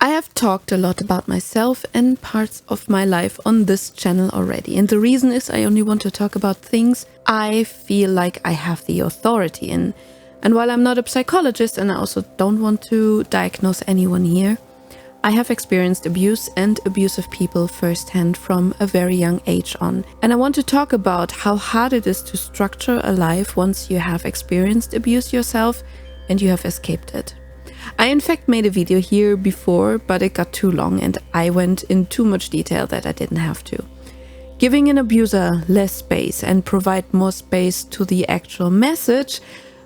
I have talked a lot about myself and parts of my life on this channel already, and the reason is I only want to talk about things I feel like I have the authority in. And while I'm not a psychologist and I also don't want to diagnose anyone here, I have experienced abuse and abusive people firsthand from a very young age on. And I want to talk about how hard it is to structure a life once you have experienced abuse yourself and you have escaped it. I in fact made a video here before, but it got too long and I went in too much detail that I didn't have to. Giving an abuser less space and provide more space to the actual message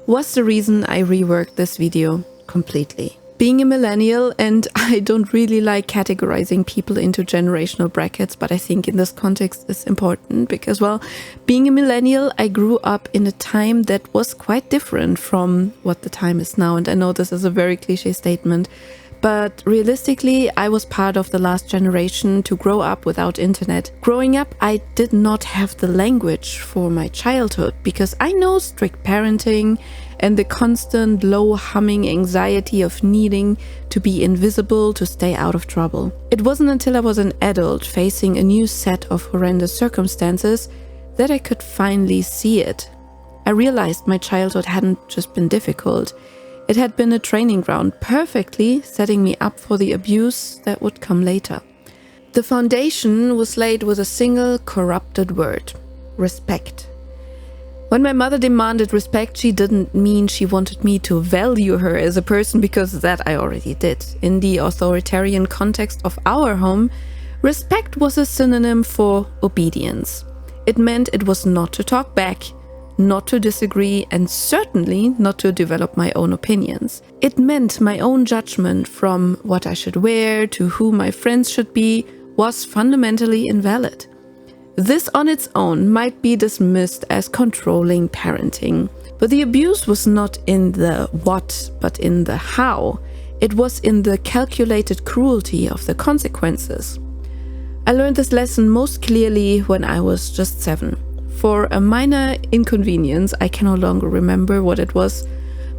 was the reason I reworked this video completely. Being a millennial, and I don't really like categorizing people into generational brackets, but I think in this context it's important because, well, being a millennial, I grew up in a time that was quite different from what the time is now. And I know this is a very cliche statement, but realistically, I was part of the last generation to grow up without internet. Growing up, I did not have the language for my childhood because I know strict parenting and the constant low humming anxiety of needing to be invisible to stay out of trouble. It wasn't until I was an adult facing a new set of horrendous circumstances that I could finally see it. I realized my childhood hadn't just been difficult. It had been a training ground, perfectly setting me up for the abuse that would come later. The foundation was laid with a single corrupted word: respect. When my mother demanded respect, she didn't mean she wanted me to value her as a person, because that I already did. In the authoritarian context of our home, respect was a synonym for obedience. It meant it was not to talk back, not to disagree, and certainly not to develop my own opinions. It meant my own judgment from what I should wear to who my friends should be was fundamentally invalid. This on its own might be dismissed as controlling parenting, but the abuse was not in the what, but in the how. It was in the calculated cruelty of the consequences. I learned this lesson most clearly when I was just 7. For a minor inconvenience, I can no longer remember what it was,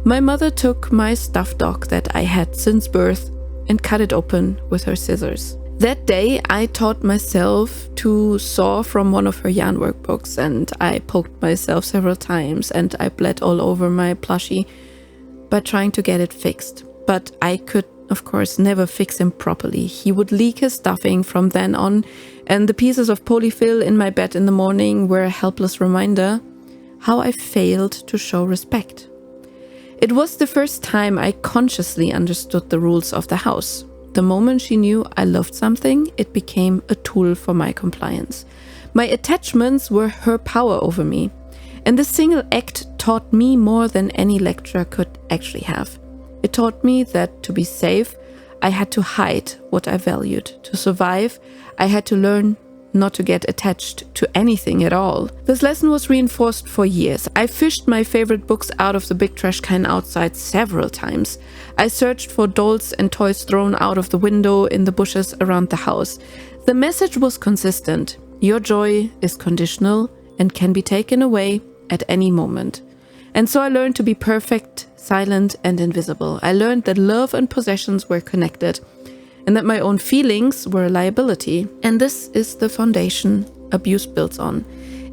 my mother took my stuffed dog that I had since birth and cut it open with her scissors. That day, I taught myself to saw from one of her yarn workbooks, and I poked myself several times and I bled all over my plushie by trying to get it fixed. But I could, of course, never fix him properly. He would leak his stuffing from then on, and the pieces of polyfill in my bed in the morning were a helpless reminder how I failed to show respect. It was the first time I consciously understood the rules of the house. The moment she knew I loved something, it became a tool for my compliance. My attachments were her power over me, and the single act taught me more than any lecture could actually have. It taught me that to be safe, I had to hide what I valued. To survive, I had to learn not to get attached to anything at all. This lesson was reinforced for years. I fished my favorite books out of the big trash can outside several times. I searched for dolls and toys thrown out of the window in the bushes around the house. The message was consistent. Your joy is conditional and can be taken away at any moment. And so I learned to be perfect, silent, and invisible. I learned that love and possessions were connected, and that my own feelings were a liability. And this is the foundation abuse builds on.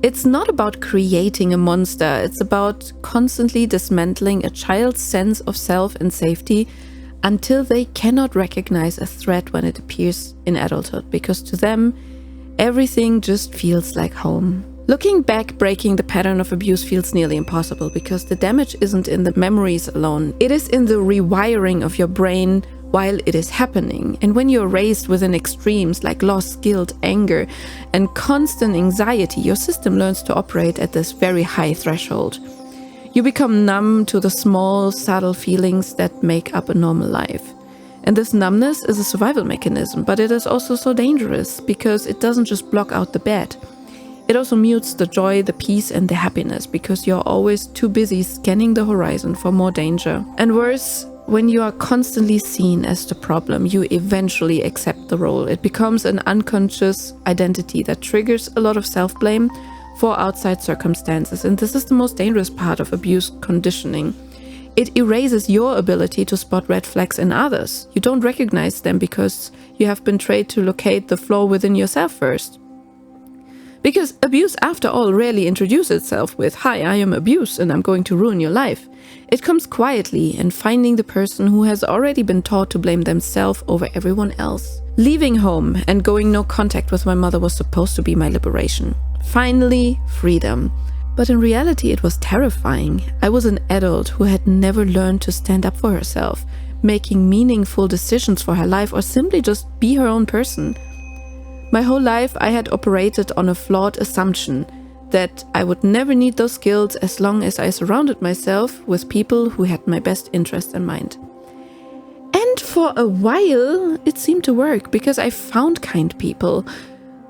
It's not about creating a monster, it's about constantly dismantling a child's sense of self and safety until they cannot recognize a threat when it appears in adulthood, because to them, everything just feels like home. Looking back, breaking the pattern of abuse feels nearly impossible because the damage isn't in the memories alone. It is in the rewiring of your brain while it is happening. And when you're raised within extremes like loss, guilt, anger, and constant anxiety, your system learns to operate at this very high threshold. You become numb to the small, subtle feelings that make up a normal life. And this numbness is a survival mechanism, but it is also so dangerous because it doesn't just block out the bad. It also mutes the joy, the peace, and the happiness because you're always too busy scanning the horizon for more danger. And worse, when you are constantly seen as the problem, you eventually accept the role. It becomes an unconscious identity that triggers a lot of self-blame for outside circumstances. And this is the most dangerous part of abuse conditioning. It erases your ability to spot red flags in others. You don't recognize them because you have been trained to locate the flaw within yourself first. Because abuse, after all, rarely introduces itself with, "Hi, I am abuse and I'm going to ruin your life." It comes quietly and finding the person who has already been taught to blame themselves over everyone else. Leaving home and going no contact with my mother was supposed to be my liberation. Finally, freedom. But in reality, it was terrifying. I was an adult who had never learned to stand up for herself, making meaningful decisions for her life, or simply just be her own person. My whole life, I had operated on a flawed assumption that I would never need those skills as long as I surrounded myself with people who had my best interest in mind. And for a while, it seemed to work because I found kind people.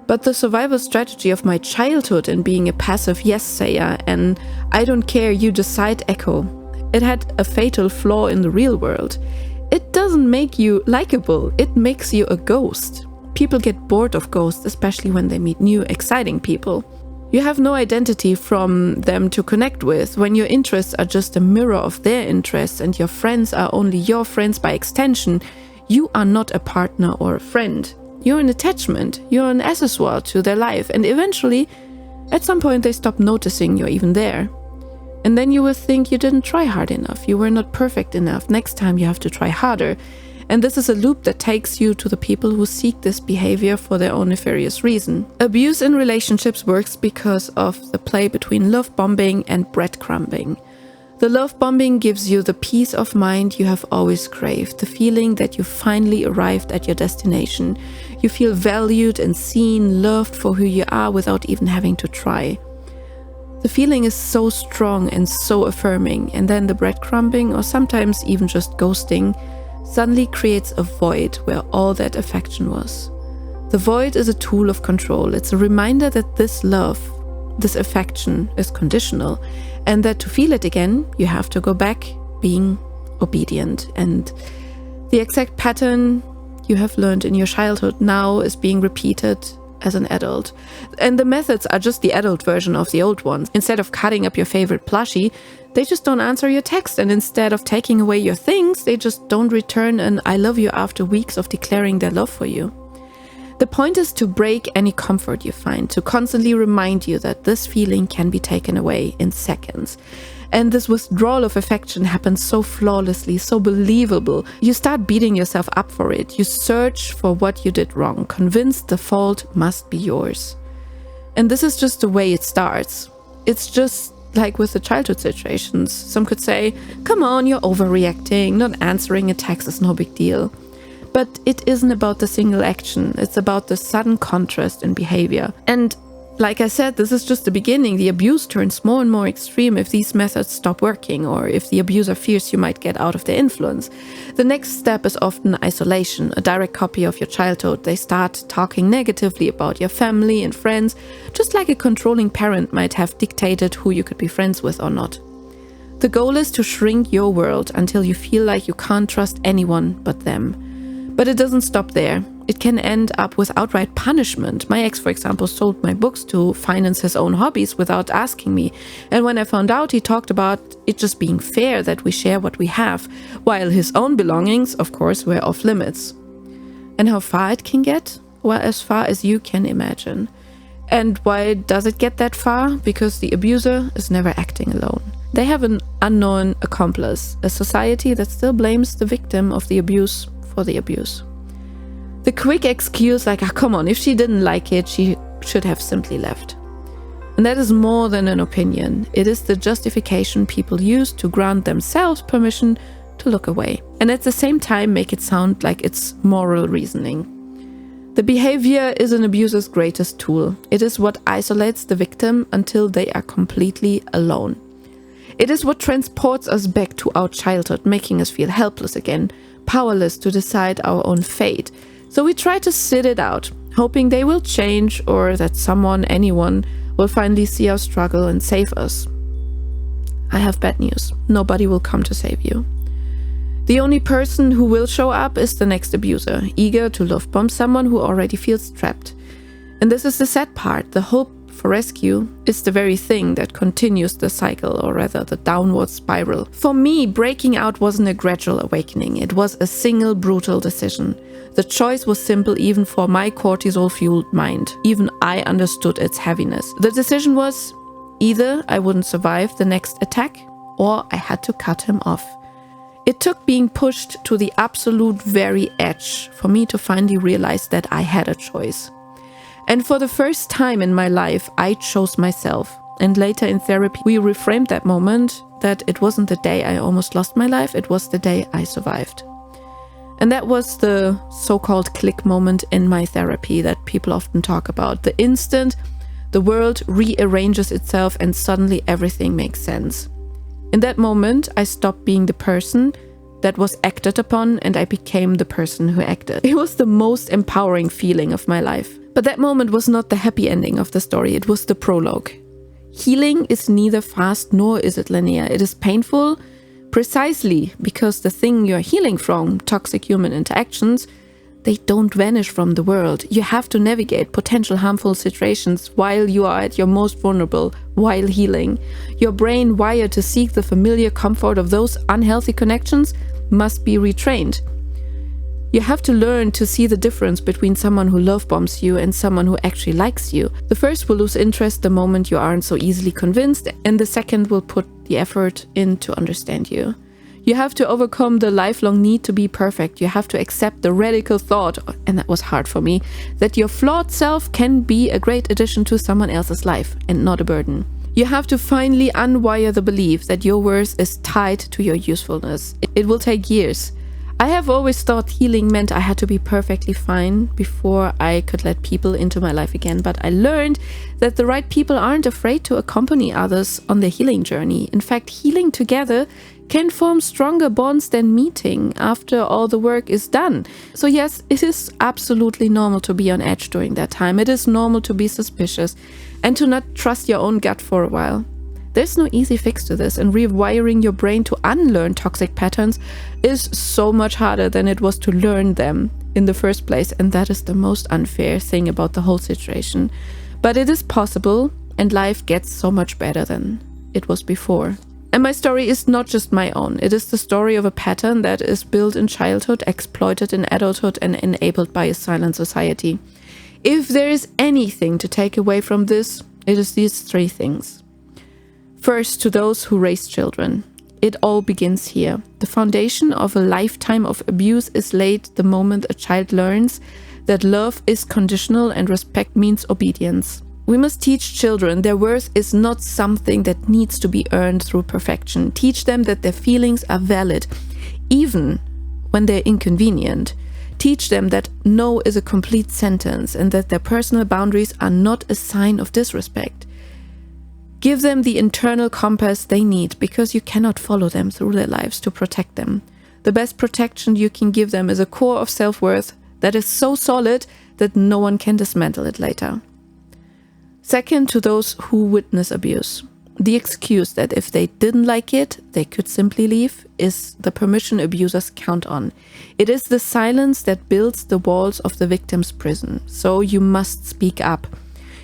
But the survival strategy of my childhood and being a passive yes-sayer and "I don't care, you decide" echo, it had a fatal flaw in the real world. It doesn't make you likable, it makes you a ghost. People get bored of ghosts, especially when they meet new, exciting people. You have no identity from them to connect with when your interests are just a mirror of their interests and your friends are only your friends by extension. You are not a partner or a friend. You're an attachment, you're an accessoire to their life, and eventually, at some point, they stop noticing you're even there. And then you will think you didn't try hard enough, you were not perfect enough, next time you have to try harder. And this is a loop that takes you to the people who seek this behavior for their own nefarious reason. Abuse in relationships works because of the play between love bombing and breadcrumbing. The love bombing gives you the peace of mind you have always craved, the feeling that you finally arrived at your destination. You feel valued and seen, loved for who you are without even having to try. The feeling is so strong and so affirming, and then the breadcrumbing, or sometimes even just ghosting, suddenly creates a void where all that affection was. The void is a tool of control. It's a reminder that this love, this affection, is conditional, and that to feel it again, you have to go back being obedient. And the exact pattern you have learned in your childhood now is being repeated as an adult. And the methods are just the adult version of the old ones. Instead of cutting up your favorite plushie, they just don't answer your text. And instead of taking away your things, they just don't return an "I love you" after weeks of declaring their love for you. The point is to break any comfort you find, to constantly remind you that this feeling can be taken away in seconds. And this withdrawal of affection happens so flawlessly, so believable. You start beating yourself up for it. You search for what you did wrong, convinced the fault must be yours. And this is just the way it starts. It's just like with the childhood situations. Some could say, "Come on, you're overreacting. Not answering a text is no big deal." But it isn't about the single action. It's about the sudden contrast in behavior. And like I said, this is just the beginning. The abuse turns more and more extreme if these methods stop working, or if the abuser fears you might get out of their influence. The next step is often isolation, a direct copy of your childhood. They start talking negatively about your family and friends, just like a controlling parent might have dictated who you could be friends with or not. The goal is to shrink your world until you feel like you can't trust anyone but them. But it doesn't stop there. It can end up with outright punishment. My ex, for example, sold my books to finance his own hobbies without asking me. And when I found out, he talked about it just being fair that we share what we have, while his own belongings, of course, were off limits. And how far it can get? Well, as far as you can imagine. And why does it get that far? Because the abuser is never acting alone. They have an unknown accomplice, a society that still blames the victim of the abuse for the abuse. The quick excuse like, come on, if she didn't like it, she should have simply left. And that is more than an opinion. It is the justification people use to grant themselves permission to look away. And at the same time make it sound like it's moral reasoning. The behavior is an abuser's greatest tool. It is what isolates the victim until they are completely alone. It is what transports us back to our childhood, making us feel helpless again, powerless to decide our own fate. So we try to sit it out, hoping they will change or that someone, anyone, will finally see our struggle and save us. I have bad news. Nobody will come to save you. The only person who will show up is the next abuser, eager to love bomb someone who already feels trapped. And this is the sad part. The hope for rescue is the very thing that continues the cycle, or rather the downward spiral. For me, breaking out wasn't a gradual awakening. It was a single brutal decision. The choice was simple even for my cortisol-fueled mind. Even I understood its heaviness. The decision was either I wouldn't survive the next attack, or I had to cut him off. It took being pushed to the absolute very edge for me to finally realize that I had a choice. And for the first time in my life, I chose myself. And later in therapy, we reframed that moment that it wasn't the day I almost lost my life, it was the day I survived. And that was the so-called click moment in my therapy that people often talk about. The instant the world rearranges itself and suddenly everything makes sense. In that moment, I stopped being the person that was acted upon and I became the person who acted. It was the most empowering feeling of my life. But that moment was not the happy ending of the story, it was the prologue. Healing is neither fast nor is it linear. It is painful precisely because the thing you're healing from, toxic human interactions, they don't vanish from the world. You have to navigate potential harmful situations while you are at your most vulnerable, while healing. Your brain, wired to seek the familiar comfort of those unhealthy connections, must be retrained. You have to learn to see the difference between someone who love bombs you and someone who actually likes you. The first will lose interest the moment you aren't so easily convinced, and the second will put the effort in to understand you. You have to overcome the lifelong need to be perfect. You have to accept the radical thought, and that was hard for me, that your flawed self can be a great addition to someone else's life and not a burden. You have to finally unwire the belief that your worth is tied to your usefulness. It will take years. I have always thought healing meant I had to be perfectly fine before I could let people into my life again, but I learned that the right people aren't afraid to accompany others on their healing journey. In fact, healing together can form stronger bonds than meeting after all the work is done. So yes, it is absolutely normal to be on edge during that time. It is normal to be suspicious and to not trust your own gut for a while. There's no easy fix to this, and rewiring your brain to unlearn toxic patterns is so much harder than it was to learn them in the first place, and that is the most unfair thing about the whole situation. But it is possible, and life gets so much better than it was before. And my story is not just my own. It is the story of a pattern that is built in childhood, exploited in adulthood, and enabled by a silent society. If there is anything to take away from this, it is these three things. First, to those who raise children, it all begins here. The foundation of a lifetime of abuse is laid the moment a child learns that love is conditional and respect means obedience. We must teach children their worth is not something that needs to be earned through perfection. Teach them that their feelings are valid, even when they're inconvenient. Teach them that no is a complete sentence and that their personal boundaries are not a sign of disrespect. Give them the internal compass they need, because you cannot follow them through their lives to protect them. The best protection you can give them is a core of self-worth that is so solid that no one can dismantle it later. Second, to those who witness abuse. The excuse that if they didn't like it, they could simply leave is the permission abusers count on. It is the silence that builds the walls of the victim's prison. So you must speak up.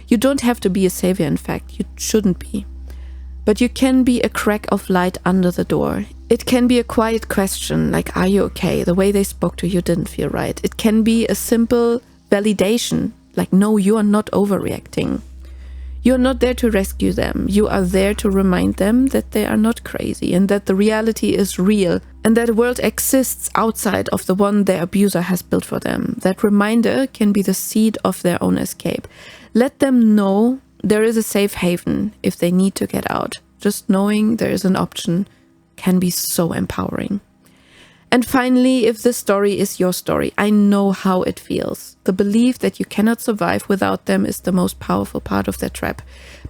You don't have to be a savior, in fact, you shouldn't be. But you can be a crack of light under the door. It can be a quiet question like, are you okay? The way they spoke to you didn't feel right. It can be a simple validation like, no, you are not overreacting. You are not there to rescue them. You are there to remind them that they are not crazy and that the reality is real and that a world exists outside of the one their abuser has built for them. That reminder can be the seed of their own escape. Let them know there is a safe haven if they need to get out. Just knowing there is an option can be so empowering. And finally, if this story is your story, I know how it feels. The belief that you cannot survive without them is the most powerful part of their trap.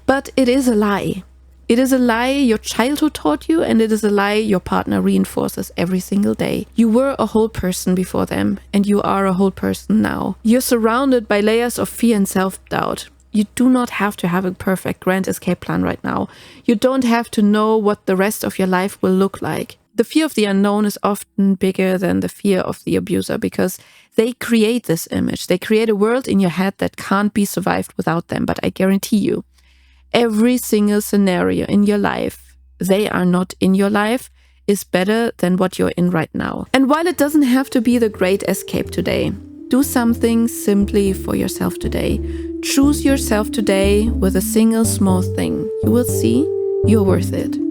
But it is a lie. It is a lie your childhood taught you, and it is a lie your partner reinforces every single day. You were a whole person before them, and you are a whole person now. You're surrounded by layers of fear and self-doubt. You do not have to have a perfect grand escape plan right now. You don't have to know what the rest of your life will look like. The fear of the unknown is often bigger than the fear of the abuser because they create this image. They create a world in your head that can't be survived without them. But I guarantee you, every single scenario in your life, they are not in your life, is better than what you're in right now. And while it doesn't have to be the great escape today, do something simply for yourself today. Choose yourself today with a single small thing. You will see you're worth it.